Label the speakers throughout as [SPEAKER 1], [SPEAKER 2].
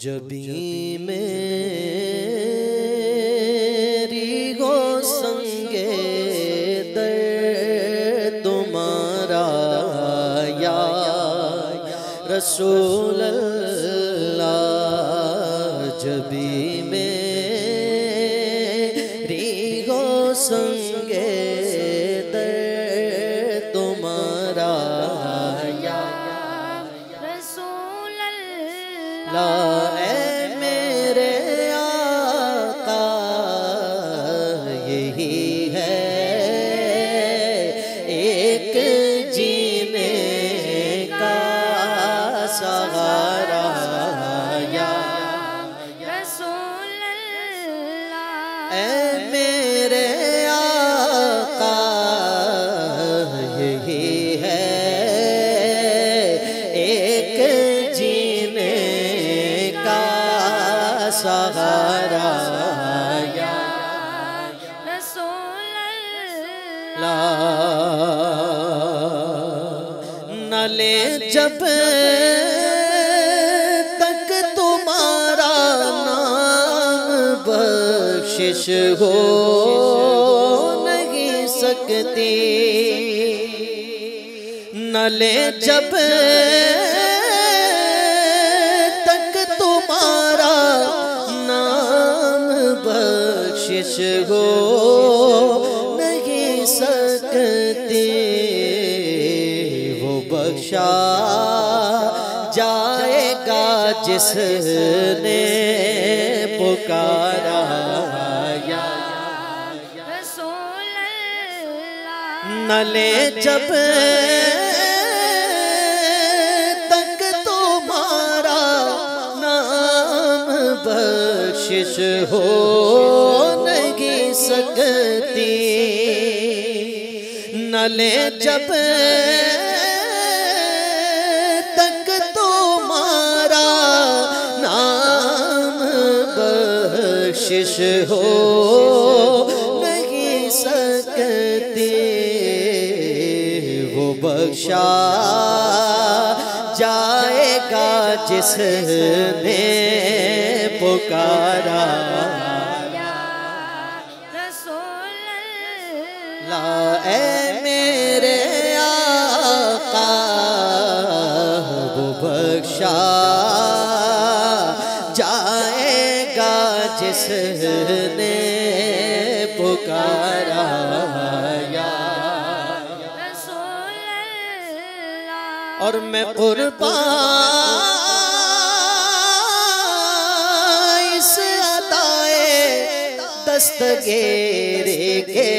[SPEAKER 1] جبیں میری ہو سنگے در تمہارا یا رسول اللہ، جبیں میری ہو سنگے در تمہارا یا
[SPEAKER 2] رسول اللہ،
[SPEAKER 1] اے میرے آقا یہی ہے ایک جینے کا سہارا یا
[SPEAKER 2] رسول اللہ،
[SPEAKER 1] اے میرے آقا یہی ہے ایک جینے کا سہارا یا
[SPEAKER 2] رسول اللہ،
[SPEAKER 1] نہ لے جب تک تمہارا نام بخشش ہو نہیں سکتی، نہ لے جب تک تمہارا نام بخشش ہو نہیں سکتی، وہ بخشا جائے گا جس نے پکارا یا
[SPEAKER 2] رسول اللہ،
[SPEAKER 1] نہ لے جب تک تمہارا نام بخشش ہو نہیں سکتی، نہ لے جب تک تمہارا نام بخشش ہو نہیں سکتی، وہ بخشا جائے گا جس نے پکارا
[SPEAKER 2] رسول اللہ،
[SPEAKER 1] اے میرے آقا وہ بخشا جائے گا جس نے پکارا یا
[SPEAKER 2] رسول اللہ،
[SPEAKER 1] اور میں قربان اس عطائے دستگیر کے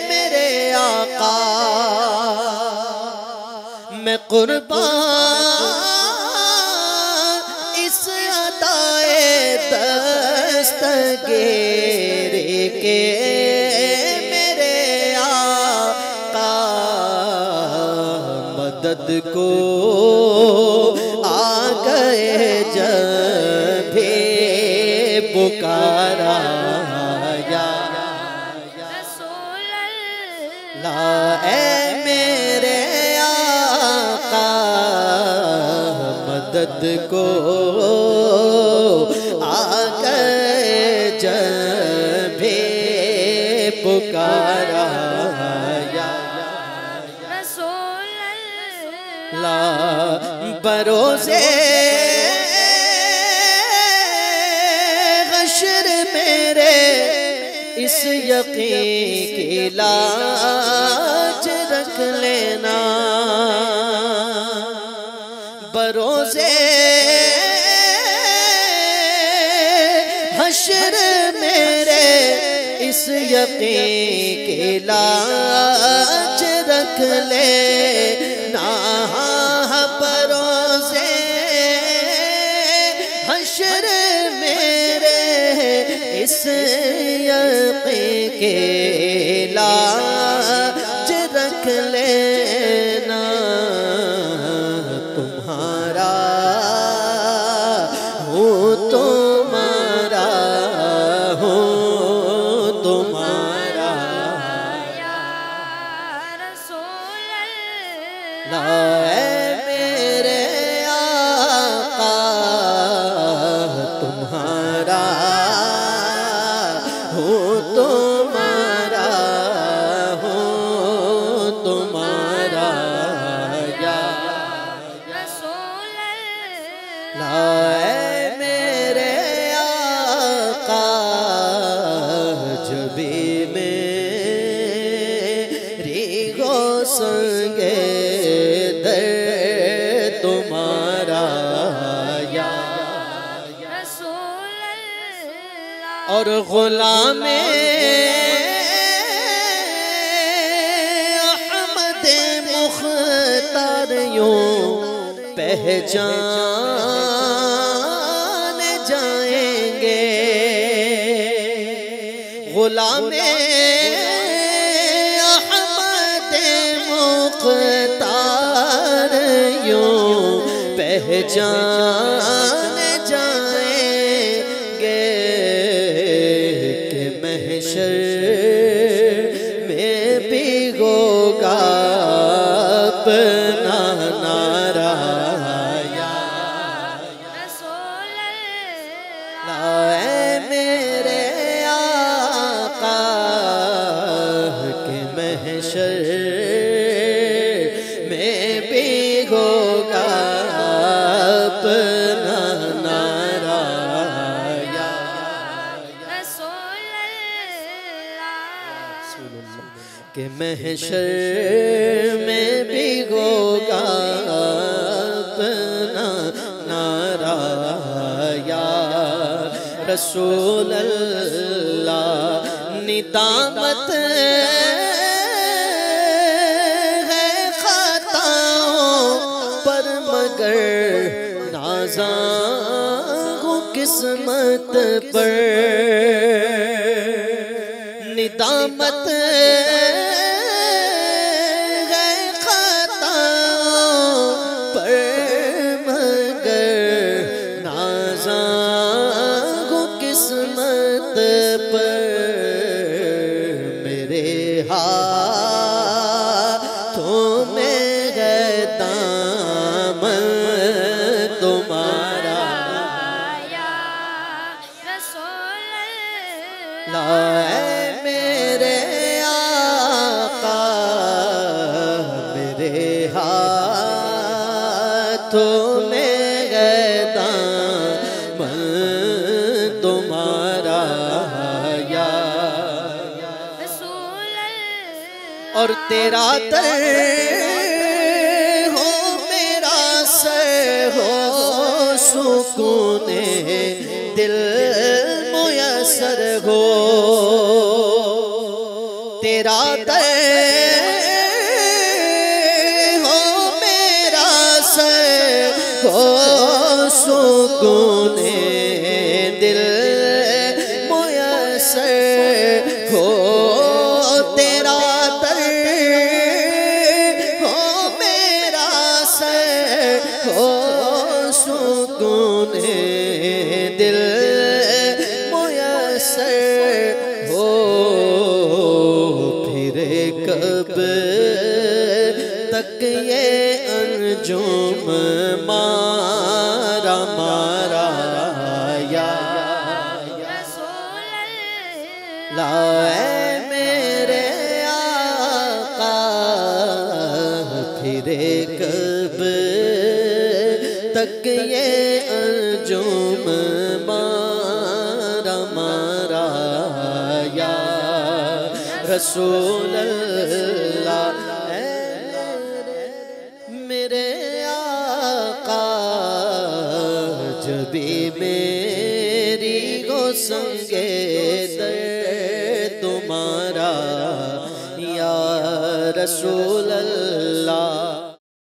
[SPEAKER 1] میرے آقا، میں قربان اس عطائے دستگیر کے میرے آقا، مدد کو آ گئے جب بھی پکارا یا
[SPEAKER 2] رسول اللہ،
[SPEAKER 1] اے میرے آقا مدد کو آ گئے جب بھی پکارا یا
[SPEAKER 2] رسول اللہ،
[SPEAKER 1] بروزے حشر میرے اس یقین کی لاج رکھ لینا، بروزے حشر میرے اس یقین کی لاج رکھ لینا، بروزے حشر میرے اس یقین کے لاج رکھ لینا، تمہارا ہوں تمہارا ہوں تمہارا
[SPEAKER 2] یا رسول اللہ،
[SPEAKER 1] اے میرے آقا لائے میرے آقا جب بھی میری گو سنگے در تمہارا یا
[SPEAKER 2] رسول اللہ
[SPEAKER 1] اور غلام احمد مختار یوں پہچان جائیں گے غلام احمد مختار یوں پہچان جائیں گے کہ محشر میں بھگوگا اپنا نعرہ یا
[SPEAKER 2] رسول اللہ
[SPEAKER 1] اے میرے آقا کہ محشر میں بھگوگا اپنا نعرہ یا
[SPEAKER 2] رسول اللہ
[SPEAKER 1] کہ محشر میں بھگوگا اپنا نعرہ یا رسول اللہ ندامت ہے خطاؤں پر مگر نازاں ہوں قسمت پر ندامت ہے خطاؤں پر مگر نازاں ہوں قسمت پر میرے ہاتھوں میں ہے دامن تمہارا
[SPEAKER 2] یا رسول اللہ
[SPEAKER 1] لائے میرے آقا میرے ہاتھوں میں ہے دامن تمہارا یا
[SPEAKER 2] رسول اللہ
[SPEAKER 1] اور تیرا در ہو میرا سر ہو سکون دل میسر ہو تیرا در ہو میرا سر ہو سکون دل میسر ہو تیرا در ہو میرا سر ہو سکون دل میسر ہو پھر کب تک یہ انجم مارا مارا یا
[SPEAKER 2] رسول اللہ
[SPEAKER 1] لائے میرے آقا پھر کب تک یہ انجم مارا مارا یا رسول اللہ اے میرے آقا جب بھی میری گو سنگے در تمہارا یا رسول اللہ